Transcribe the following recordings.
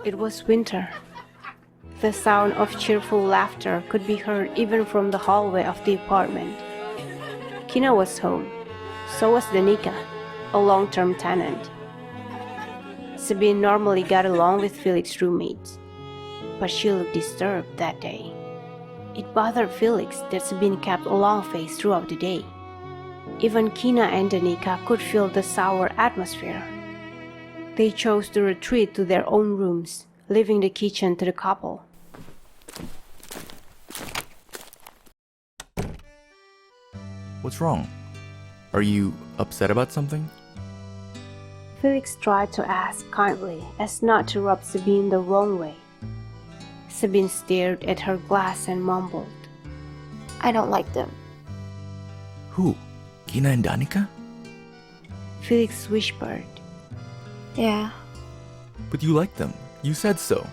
It was winter. The sound of cheerful laughter could be heard even from the hallway of the apartment. Kina was home. So was Danica, a long-term tenant. Sabine normally got along with Felix's roommates, but she looked disturbed that day. It bothered Felix that Sabine kept a long face throughout the day. Even Kina and Danica could feel the sour atmosphere. They chose to retreat to their own rooms, leaving the kitchen to the couple. What's wrong? Are you upset about something? Felix tried to ask kindly as not to rub Sabine the wrong way. Sabine stared at her glass and mumbled, I don't like them. Who? Kina and Danica? Felix whispered. Yeah. But you like them. You said so.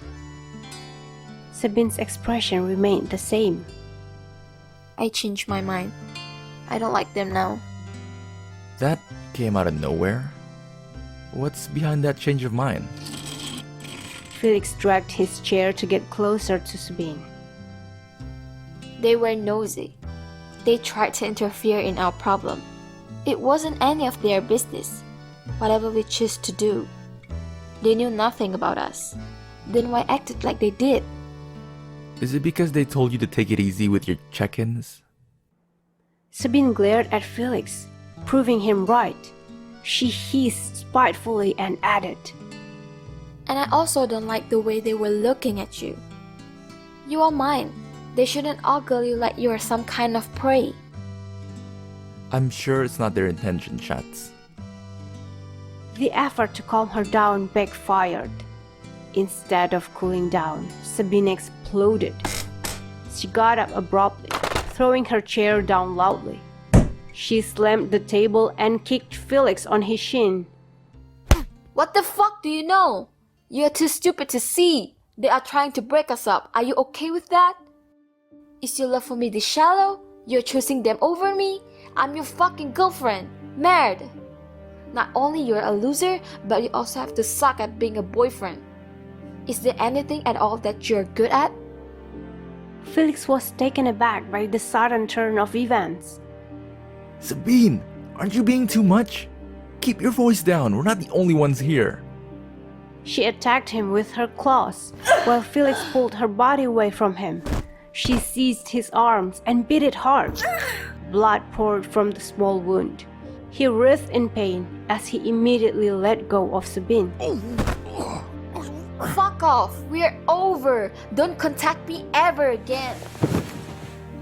Sabine's expression remained the same. I changed my mind. I don't like them now. That came out of nowhere. What's behind that change of mind? Felix dragged his chair to get closer to Sabine. They were nosy. They tried to interfere in our problem. It wasn't any of their business, whatever we chose to do. They knew nothing about us. Then why acted like they did? Is it because they told you to take it easy with your check-ins? Sabine glared at Felix, proving him right. She hissed spitefully and added, And I also don't like the way they were looking at you. You are mine. They shouldn't ogle you like you are some kind of prey. I'm sure it's not their intention, Chats. The effort to calm her down backfired. Instead of cooling down, Sabine exploded. She got up abruptly, throwing her chair down loudly. She slammed the table and kicked Felix on his shin. What the fuck do you know? You're too stupid to see. They are trying to break us up. Are you okay with that? Is your love for me this shallow? You're choosing them over me? I'm your fucking girlfriend. Merde. Not only you're a loser, but you also have to suck at being a boyfriend. Is there anything at all that you're good at? Felix was taken aback by the sudden turn of events. Sabine, aren't you being too much? Keep your voice down. We're not the only ones here. She attacked him with her claws, while Felix pulled her body away from him. She seized his arms and beat it hard. Blood poured from the small wound. He writhed in pain as he immediately let go of Sabine. Fuck off. We're over. Don't contact me ever again.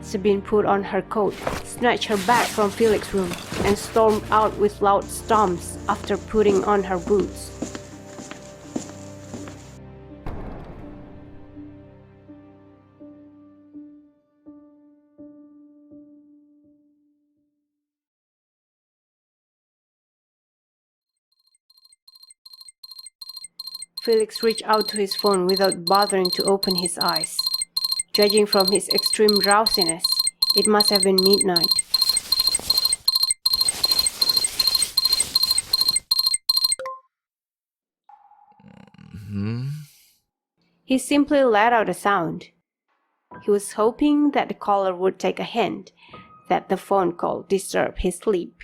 Sabine put on her coat, snatched her bag from Felix's room, and stormed out with loud stomps after putting on her boots. Felix reached out to his phone without bothering to open his eyes. Judging from his extreme drowsiness, it must have been midnight. He simply let out a sound. He was hoping that the caller would take a hint that the phone call disturbed his sleep.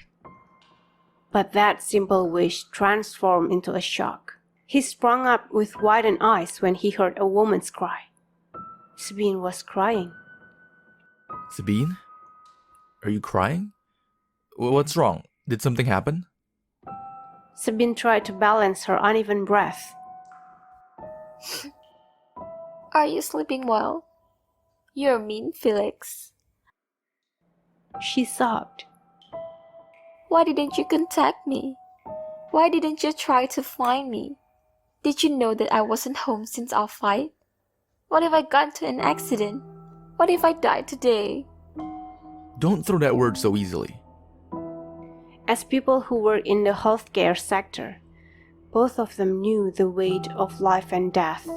But that simple wish transformed into a shock. He sprang up with widened eyes when he heard a woman's cry. Sabine was crying. Sabine? Are you crying? What's wrong? Did something happen? Sabine tried to balance her uneven breath. Are you sleeping well? You're mean, Felix. She sobbed. Why didn't you contact me? Why didn't you try to find me? Did you know that I wasn't home since our fight? What if I got into an accident? What if I died today? Don't throw that word so easily. As people who work in the healthcare sector, both of them knew the weight of life and death.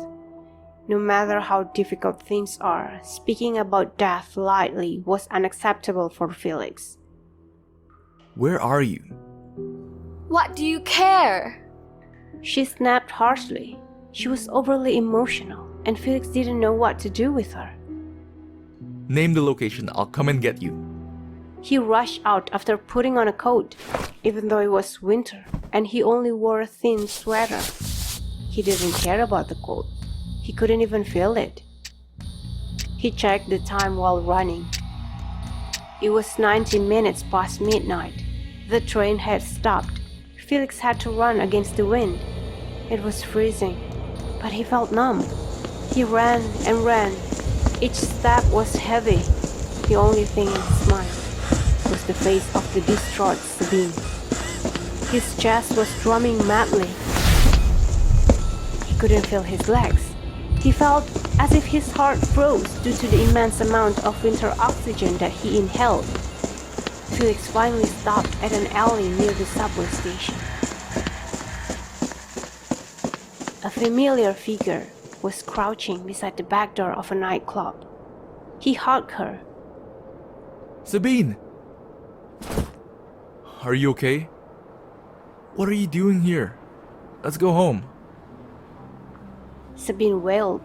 No matter how difficult things are, speaking about death lightly was unacceptable for Felix. Where are you? What do you care? She snapped harshly. She was overly emotional, and Felix didn't know what to do with her. Name the location, I'll come and get you. He rushed out after putting on a coat, even though it was winter, and he only wore a thin sweater. He didn't care about the cold. He couldn't even feel it. He checked the time while running. It was 90 minutes past midnight. The train had stopped. Felix had to run against the wind. It was freezing, but he felt numb. He ran and ran. Each step was heavy. The only thing in his mind was the face of the distraught Sabine. His chest was drumming madly. He couldn't feel his legs. He felt as if his heart froze due to the immense amount of winter oxygen that he inhaled. Felix finally stopped at an alley near the subway station. A familiar figure was crouching beside the back door of a nightclub. He hugged her. Sabine! Are you okay? What are you doing here? Let's go home. Sabine wailed.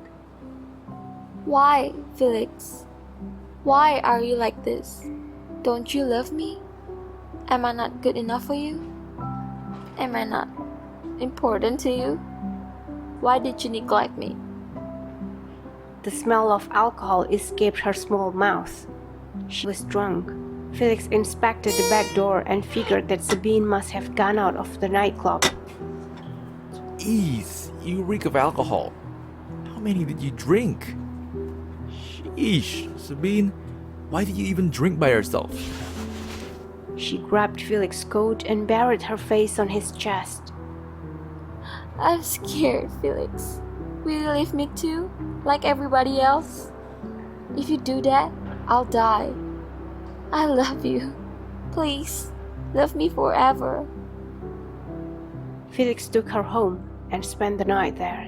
Why, Felix? Why are you like this? Don't you love me? Am I not good enough for you? Am I not important to you? Why did you neglect me? The smell of alcohol escaped her small mouth. She was drunk. Felix inspected the back door and figured that Sabine must have gone out of the nightclub. Ease, you reek of alcohol. How many did you drink? Sheesh, Sabine, why did you even drink by yourself? She grabbed Felix's coat and buried her face on his chest. I'm scared, Felix. Will you leave me too, like everybody else? If you do that, I'll die. I love you. Please, love me forever. Felix took her home and spent the night there.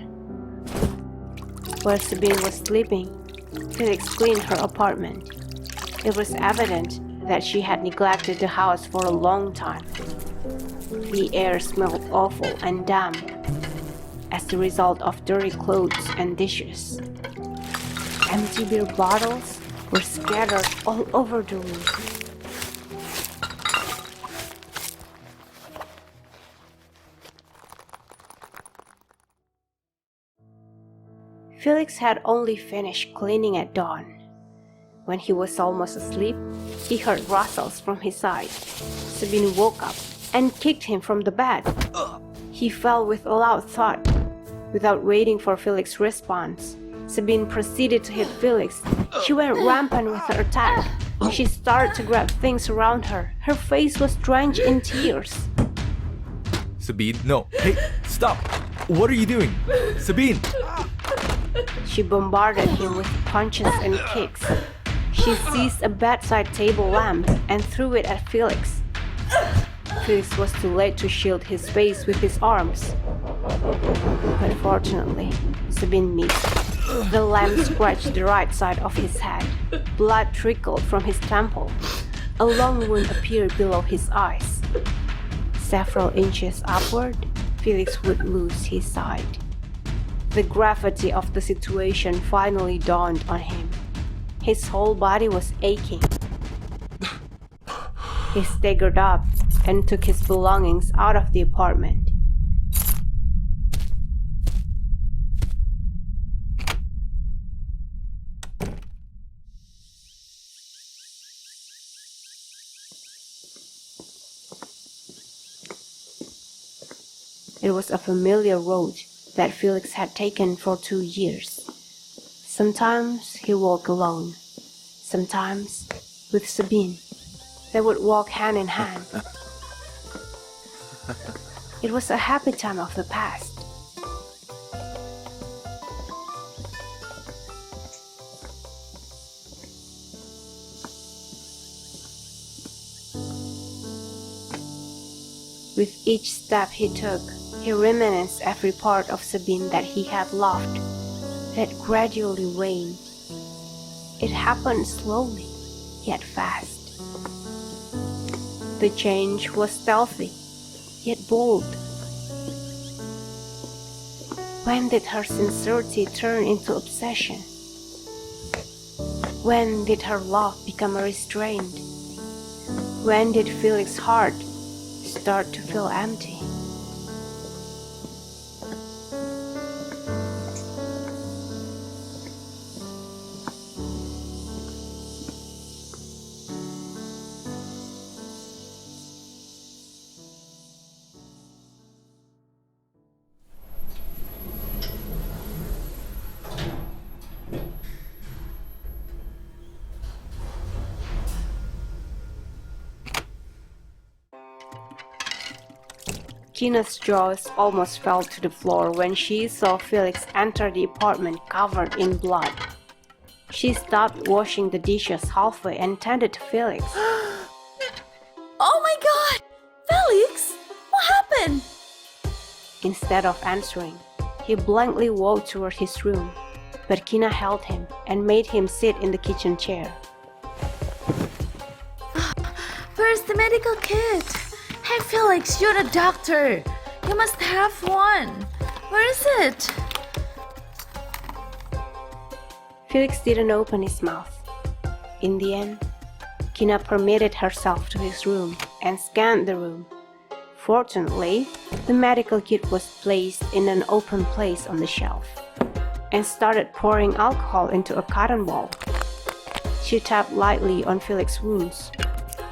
While Sabine was sleeping, Felix cleaned her apartment. It was evident that she had neglected the house for a long time. The air smelled awful and damp as the result of dirty clothes and dishes. Empty beer bottles were scattered all over the room. Felix had only finished cleaning at dawn. When he was almost asleep, he heard rustles from his side. Sabine woke up and kicked him from the bed. He fell with a loud thud. Without waiting for Felix's response, Sabine proceeded to hit Felix. She went rampant with her attack. She started to grab things around her. Her face was drenched in tears. Sabine, no. Hey, stop! What are you doing? Sabine! She bombarded him with punches and kicks. She seized a bedside table lamp and threw it at Felix. Felix was too late to shield his face with his arms. But fortunately, Sabine missed. The lamp scratched the right side of his head. Blood trickled from his temple. A long wound appeared below his eyes. Several inches upward, Felix would lose his sight. The gravity of the situation finally dawned on him. His whole body was aching. He staggered up and took his belongings out of the apartment. It was a familiar road that Felix had taken for 2 years. Sometimes he walked alone, sometimes with Sabine. They would walk hand in hand. It was a happy time of the past. With each step he took, he reminisced every part of Sabine that he had loved, that gradually waned. It happened slowly, yet fast. The change was stealthy, yet bold. When did her sincerity turn into obsession? When did her love become restrained? When did Felix's heart start to feel empty? Kina's jaws almost fell to the floor when she saw Felix enter the apartment covered in blood. She stopped washing the dishes halfway and tended to Felix. Oh my god! Felix! What happened? Instead of answering, he blankly walked toward his room, but Kina held him and made him sit in the kitchen chair. Where's the medical kit? Hey Felix, you're a doctor. You must have one. Where is it? Felix didn't open his mouth. In the end, Kina permitted herself to his room and scanned the room. Fortunately, the medical kit was placed in an open place on the shelf and started pouring alcohol into a cotton ball. She tapped lightly on Felix's wounds.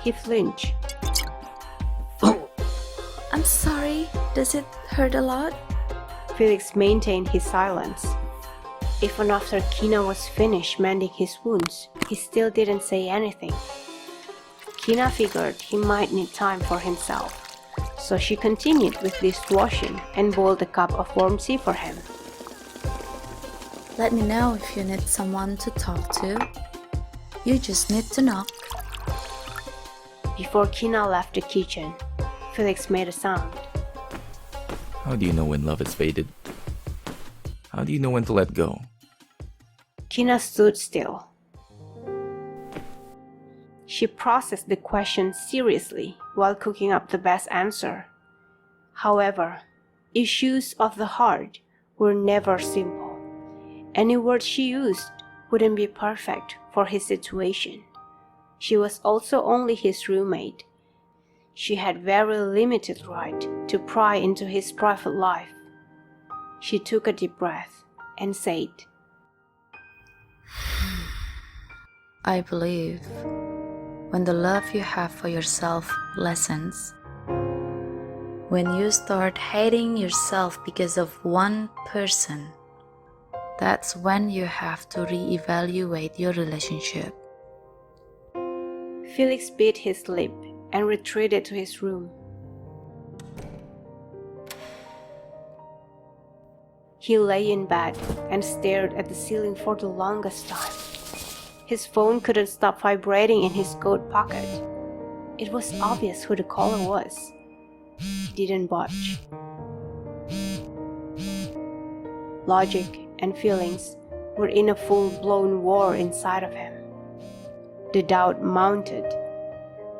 He flinched. I'm sorry. Does it hurt a lot? Felix maintained his silence. Even after Kina was finished mending his wounds, he still didn't say anything. Kina figured he might need time for himself, so she continued with dishwashing and boiled a cup of warm tea for him. Let me know if you need someone to talk to. You just need to knock. Before Kina left the kitchen, Felix made a sound. How do you know when love is faded? How do you know when to let go? Kina stood still. She processed the question seriously while cooking up the best answer. However, issues of the heart were never simple. Any word she used wouldn't be perfect for his situation. She was also only his roommate. She had very limited right to pry into his private life. She took a deep breath and said, I believe when the love you have for yourself lessens, when you start hating yourself because of one person, that's when you have to reevaluate your relationship. Felix bit his lip and retreated to his room. He lay in bed and stared at the ceiling for the longest time. His phone couldn't stop vibrating in his coat pocket. It was obvious who the caller was. He didn't budge. Logic and feelings were in a full-blown war inside of him. The doubt mounted.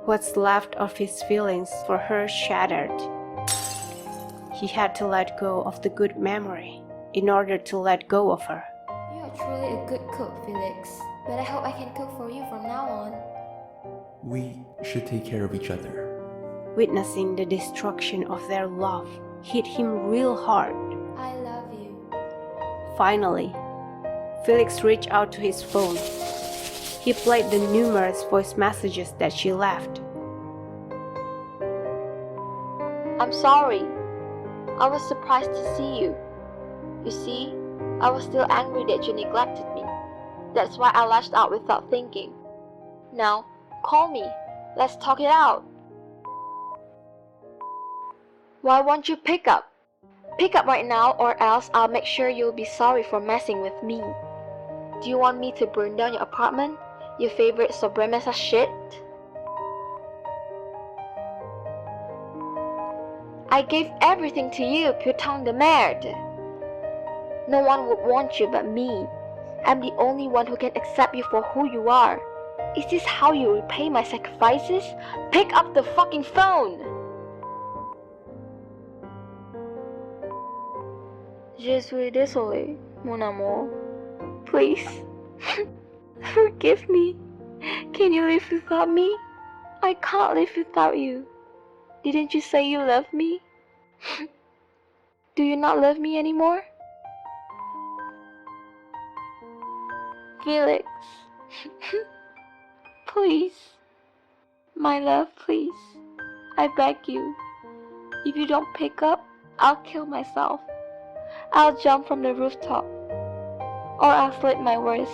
What's left of his feelings for her shattered. He had to let go of the good memory in order to let go of her. You are truly a good cook, Felix. But I hope I can cook for you from now on. We should take care of each other. Witnessing the destruction of their love hit him real hard. I love you. Finally, Felix reached out to his phone. He played the numerous voice messages that she left. I'm sorry. I was surprised to see you. You see, I was still angry that you neglected me. That's why I lashed out without thinking. Now, call me. Let's talk it out. Why won't you pick up? Pick up right now or else I'll make sure you'll be sorry for messing with me. Do you want me to burn down your apartment? Your favorite sobremesa shit? I gave everything to you, putain de merde. No one would want you but me. I'm the only one who can accept you for who you are. Is this how you repay my sacrifices? Pick up the fucking phone! Je suis désolée, mon amour. Please, forgive me. Can you live without me? I can't live without you. Didn't you say you love me? Do you not love me anymore? Felix, please. My love, please. I beg you. If you don't pick up, I'll kill myself. I'll jump from the rooftop. Or I'll slit my wrist.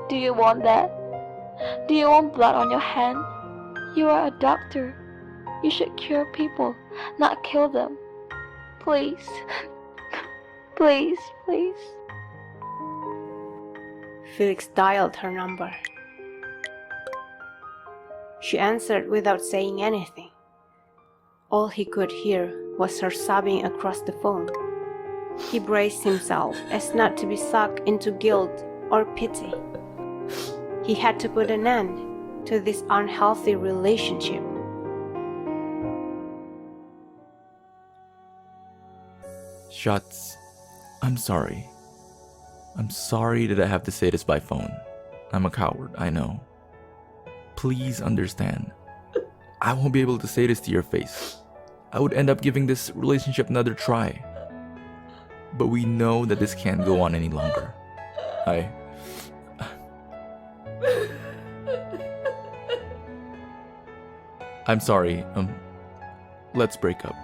Do you want that? Do you want blood on your hand? You are a doctor. You should cure people, not kill them. Please. Please, please. Felix dialed her number. She answered without saying anything. All he could hear was her sobbing across the phone. He braced himself as not to be sucked into guilt or pity. He had to put an end to this unhealthy relationship. Schatz, I'm sorry. I'm sorry that I have to say this by phone. I'm a coward, I know. Please understand. I won't be able to say this to your face. I would end up giving this relationship another try. But we know that this can't go on any longer. I'm sorry. Let's break up.